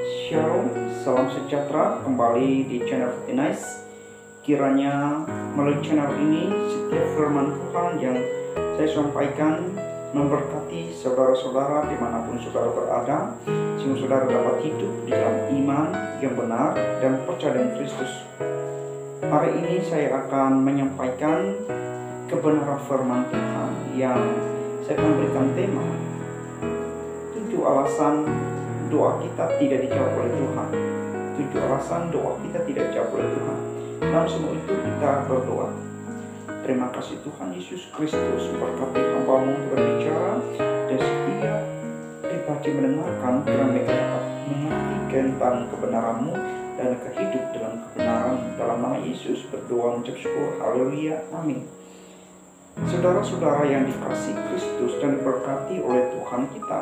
Shalom, salam sejahtera kembali di channel Fortinice. Kiranya melalui channel ini setiap firman Tuhan yang saya sampaikan memberkati saudara-saudara dimanapun saudara berada, sehingga saudara dapat hidup di dalam iman yang benar dan percaya dengan Kristus. Hari ini saya akan menyampaikan kebenaran firman Tuhan yang saya akan berikan tema 7 alasan doa kita tidak dijawab oleh Tuhan. 7 alasan doa kita tidak dijawab oleh Tuhan. Dalam semua itu kita berdoa. Terima kasih Tuhan Yesus Kristus, berkati hamba-Mu untuk berbicara dan setiap pribadi mendengarkan, kiranya mereka dapat mengerti tentang kebenaran-Mu dan hidup dalam kebenaran. Dalam nama Yesus berdoa mengucap syukur. Haleluya. Amin. Saudara-saudara yang dikasihi Kristus dan diberkati oleh Tuhan kita,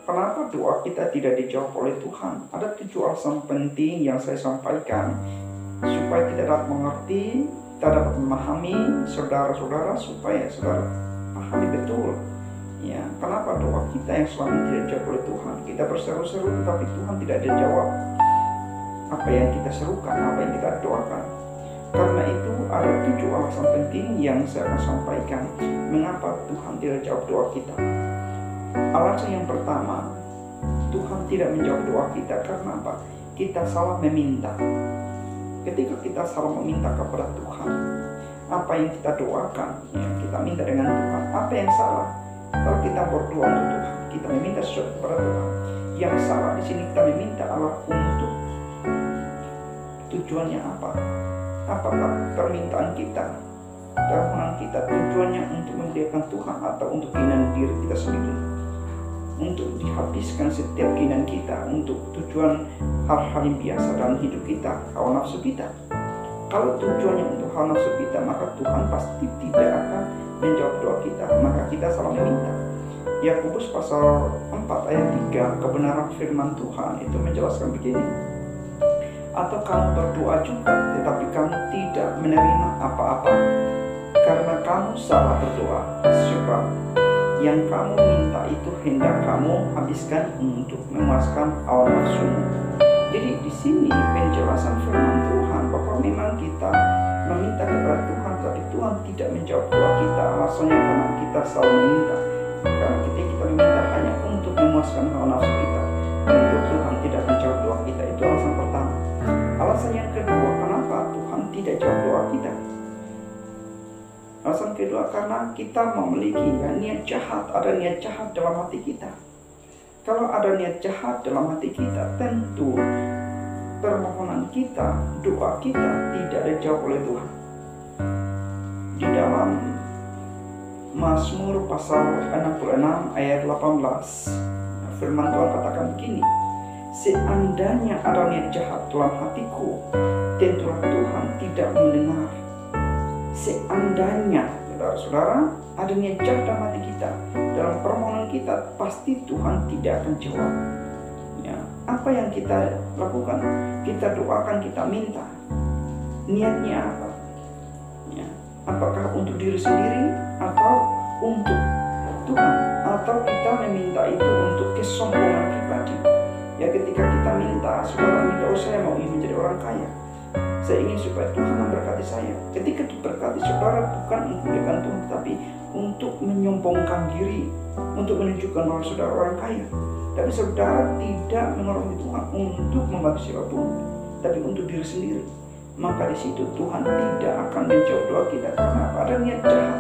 kenapa doa kita tidak dijawab oleh Tuhan? Ada 7 alasan penting yang saya sampaikan supaya kita dapat mengerti, kita dapat memahami saudara-saudara, supaya saudara pahami betul. Ya, kenapa doa kita yang selama ini tidak dijawab oleh Tuhan? Kita berseru-seru tetapi Tuhan tidak dijawab apa yang kita serukan, apa yang kita doakan. Karena itu ada 7 alasan penting yang saya akan sampaikan mengapa Tuhan tidak jawab doa kita. Alasan yang pertama, Tuhan tidak menjawab doa kita karena apa? Kita salah meminta. Ketika kita salah meminta kepada Tuhan, apa yang kita doakan, ya, kita minta dengan Tuhan, apa yang salah? Kalau kita berdoa untuk Tuhan, kita meminta sesuatu kepada Tuhan. Yang salah di sini kita meminta Allah untuk tujuannya apa? Apakah permintaan kita, permohonan kita tujuannya untuk memuliakan Tuhan atau untuk keinginan diri kita sendiri? Untuk dihabiskan setiap keinginan kita untuk tujuan hal-hal yang biasa dalam hidup kita, hawa nafsu kita. Kalau tujuannya untuk hawa nafsu kita, maka Tuhan pasti tidak akan menjawab doa kita, maka kita salah meminta. Yakobus pasal 4 ayat 3, kebenaran firman Tuhan itu menjelaskan begini. Atau kamu berdoa juga, tetapi kamu tidak menerima apa-apa karena kamu salah berdoa, sebab yang kamu minta itu hendak kamu habiskan untuk memuaskan hawa nafsumu. Jadi di sini penjelasan firman Tuhan bahwa memang kita meminta kepada Tuhan, tapi Tuhan tidak menjawab doa kita. Alasannya karena kita selalu meminta. Karena kita meminta hanya untuk memuaskan hawa nafsu kita, untuk Tuhan tidak menjawab doa kita. Itu alasan pertama. Alasan yang kedua, kenapa Tuhan tidak jawab doa kita? Alasan kedua, karena kita memiliki niat jahat, ada niat jahat dalam hati kita. Kalau ada niat jahat dalam hati kita, tentu permohonan kita, doa kita tidak dijawab oleh Tuhan. Di dalam Mazmur pasal 66 ayat 18, firman Tuhan katakan begini, seandainya ada niat jahat dalam hatiku, tentulah Tuhan tidak mendengar. Seandainya, saudara-saudara, ada niat jahat dalam hati kita, dalam permohonan kita, pasti Tuhan tidak akan jawab. Ya, apa yang kita lakukan? Kita doakan, kita minta. Niatnya apa? Ya, apakah untuk diri sendiri atau untuk Tuhan? Atau kita meminta itu untuk kesombongan pribadi? Ya, ketika kita minta, saudara minta, oh saya mau ingin menjadi orang kaya, saya ingin supaya Tuhan memberkati saya. Ketika diberkati saudara bukan untuk memuliakan Tuhan, tapi untuk menyombongkan diri, untuk menunjukkan bahwa saudara orang kaya. Tapi saudara tidak menghormati Tuhan untuk membantu siapapun, tapi untuk diri sendiri. Maka di situ Tuhan tidak akan menjawab doa kita karena ada niat jahat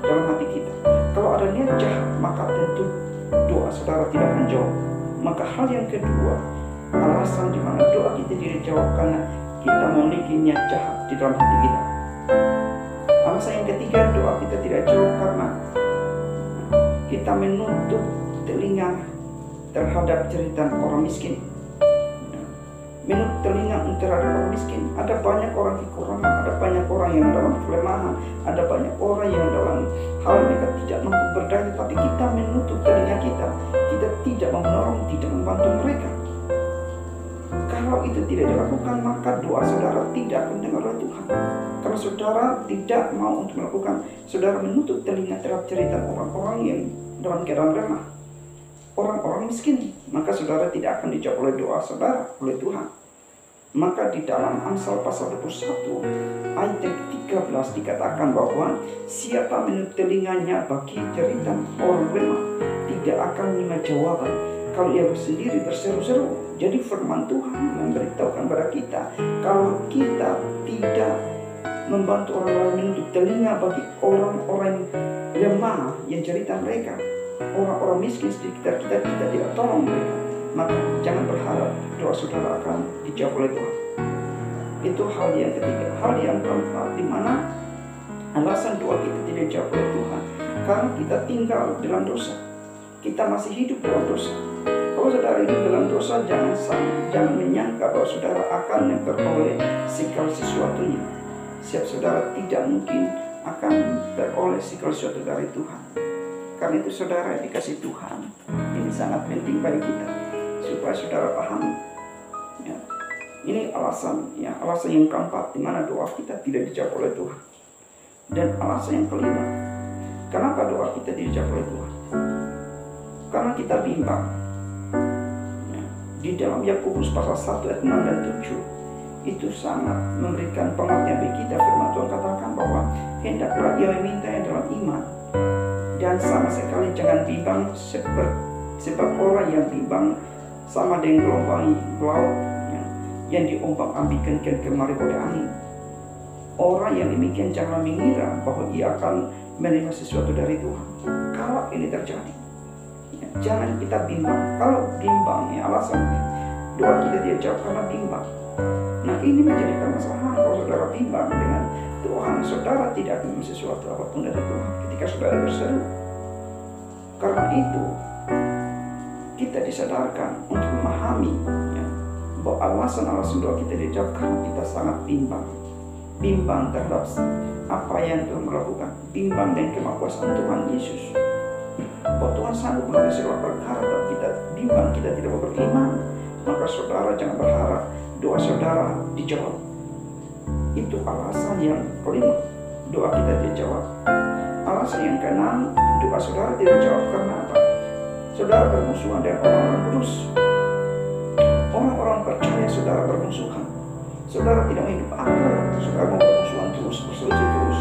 dalam hati kita. Kalau ada niat jahat, maka tentu doa saudara tidak akan jawab. Maka hal yang kedua, alasan di mana doa kita tidak dijawab karena kita memiliki niat jahat di dalam hati kita. Alasan yang ketiga, doa kita tidak jawab karena kita menutup telinga terhadap cerita orang miskin. Menutup telinga terhadap orang miskin. Ada banyak orang kekurangan, ada banyak orang yang dalam kelemahan, ada banyak orang yang dalam hal mereka tidak mampu berdaya, tapi kita menutup telinga kita tidak menolong, tidak membantu mereka. Kalau itu tidak dilakukan, maka doa saudara tidak akan dengar oleh Tuhan. Karena saudara tidak mau untuk melakukan, saudara menutup telinga terhadap cerita orang-orang yang dalam keadaan lemah. orang-orang miskin, maka saudara tidak akan dijawab oleh doa saudara oleh Tuhan. Maka di dalam Amsal pasal 21 ayat yang ke-13 dikatakan bahwa siapa menutup telinganya bagi jeritan orang lemah tidak akan menerima jawaban kalau ia bersendiri berseru-seru. Jadi firman Tuhan memberitahukan kepada kita, kalau kita tidak membantu orang lain menutup telinga bagi orang-orang lemah yang cerita mereka, orang-orang miskin di sekitar kita, kita tidak tolong mereka, maka jangan berharap doa saudara akan dijawab oleh Tuhan. Itu hal yang ketiga. Hal yang keempat, di mana alasan doa kita tidak dijawab oleh Tuhan, karena kita tinggal dalam dosa. Kita masih hidup dalam dosa. Kalau saudara hidup dalam dosa, jangan menyangka bahwa saudara akan memperoleh segala sesuatunya. Siap saudara tidak mungkin akan beroleh segala sesuatu dari Tuhan. Karena itu saudara dikasih Tuhan, ini sangat penting bagi kita supaya saudara pahami. Ya. Ini alasan yang keempat di mana doa kita tidak dijawab oleh Tuhan. Dan alasan yang kelima, kenapa doa kita tidak dijawab oleh Tuhan? Karena kita bimbang. Ya. Di dalam Yakobus pasal 1 ayat 6 dan 7 itu sangat memberikan pengertian bagi kita. Firman Tuhan katakan bahwa hendaklah ia memintanya dalam iman, dan sama sekali jangan bimbang, sebab orang yang bimbang sama dengan gelombang laut yang diombang-ambingkan kemari oleh angin. Orang yang demikian jangan mengira bahwa ia akan menerima sesuatu dari Tuhan. Kalau ini terjadi, jangan kita bimbang. Kalau bimbang, alasan doa kita tidak jawab karena bimbang. Nah, ini menjadi permasalahan. Kalau saudara bimbang dengan Tuhan, saudara tidak akan menerima sesuatu apapun dari Tuhan ketika saudara berseru. Karena itu kita disadarkan untuk memahami bahwa alasan-alasan doa kita dijawab karena kita sangat bimbang terhadap apa yang Tuhan melakukan, bimbang dengan kemakuasaan Tuhan Yesus. Bahwa Tuhan sanggup melakukan segala perkara, tapi kita bimbang, kita tidak mau beriman, maka saudara jangan berharap doa saudara dijawab. Itu alasan yang kelima, doa kita dijawab. Alasan yang keenam, doa saudara tidak dijawab karena apa? Saudara bermusuhan dengan orang-orang kudus. Orang-orang percaya saudara bermusuhan. Saudara tidak hidup akal, saudara mau bermusuhan terus, berselisih terus,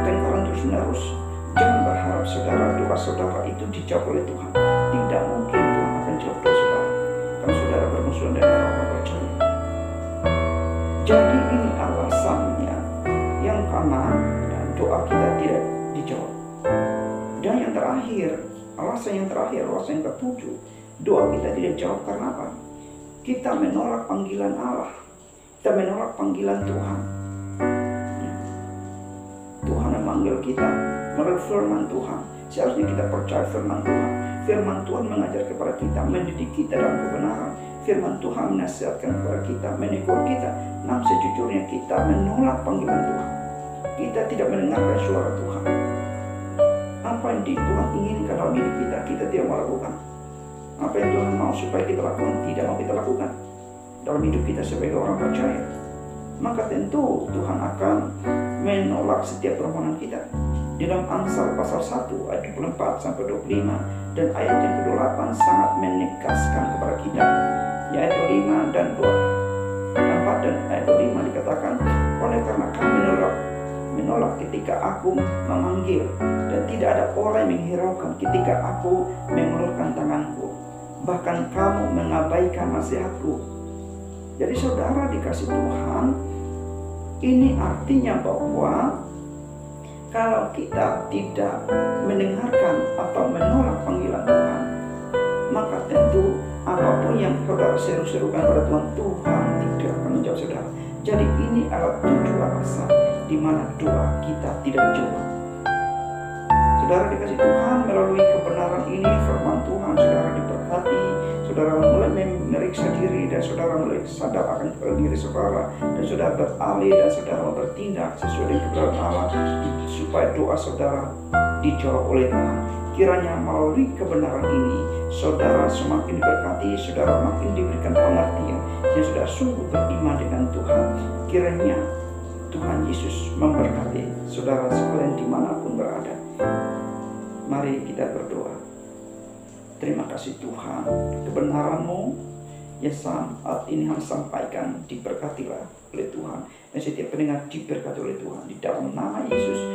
tengkaran terus menerus. Jangan berharap saudara doa saudara itu dijawab oleh Tuhan. Tidak mungkin Tuhan akan jawab doa saudara kalau saudara bermusuhan dengan orang-orang percaya. Jadi ini alasannya yang karena doa kita tidak dijawab. Dan yang terakhir, alasan yang ketujuh, doa kita tidak dijawab karena apa? Kita menolak panggilan Allah. Kita menolak panggilan Tuhan. Tuhan memanggil kita melalui firman Tuhan. Seharusnya kita percaya firman Tuhan. Firman Tuhan mengajar kepada kita, mendidik kita dalam kebenaran. Firman Tuhan menasihatkan kepada kita, menegur kita. Namun sejujurnya kita menolak panggilan Tuhan. Kita tidak mendengarkan suara Tuhan. Apa yang Tuhan inginkan dalam hidup kita, kita tidak mau lakukan. Apa yang Tuhan mau supaya kita lakukan, tidak mau kita lakukan dalam hidup kita sebagai orang percaya. Maka tentu Tuhan akan menolak setiap permohonan kita. Di dalam Amsal pasal 1 ayat 24 sampai 25 dan ayat yang ke-28 sangat menegaskan kepada kita. Di ayat 25 dan 24 dan ayat 25 dikatakan, oleh karena kami menolak ketika aku memanggil, dan tidak ada orang yang menghiraukan ketika aku mengulurkan tanganku. Bahkan kamu mengabaikan nasihatku. Jadi saudara dikasih Tuhan, ini artinya bahwa kalau kita tidak mendengarkan atau menolak panggilan Tuhan, maka tentu apapun yang saudara seru-serukan pada Tuhan, Tuhan tidak akan menjawab saudara. Jadi ini adalah 7 alasan di mana doa kita tidak dijawab. Saudara dikasih Tuhan, melalui kebenaran ini, firman Tuhan, saudara diberkati, saudara mulai memeriksa diri, dan saudara mulai sadar akan diri saudara, dan saudara beralih, dan saudara bertindak sesuai dengan kebenaran Allah, supaya doa saudara dijawab oleh Tuhan. Kiranya melalui kebenaran ini, saudara semakin diberkati, saudara makin diberikan pengertian, dan saudara sungguh beriman dengan Tuhan. Kiranya Tuhan Yesus memberkati saudara sekalian dimanapun berada. Mari kita berdoa. Terima kasih Tuhan, kebenaran-Mu yang saat ini kami sampaikan diberkatilah oleh Tuhan, dan setiap pendengar diberkati oleh Tuhan. Di dalam nama Yesus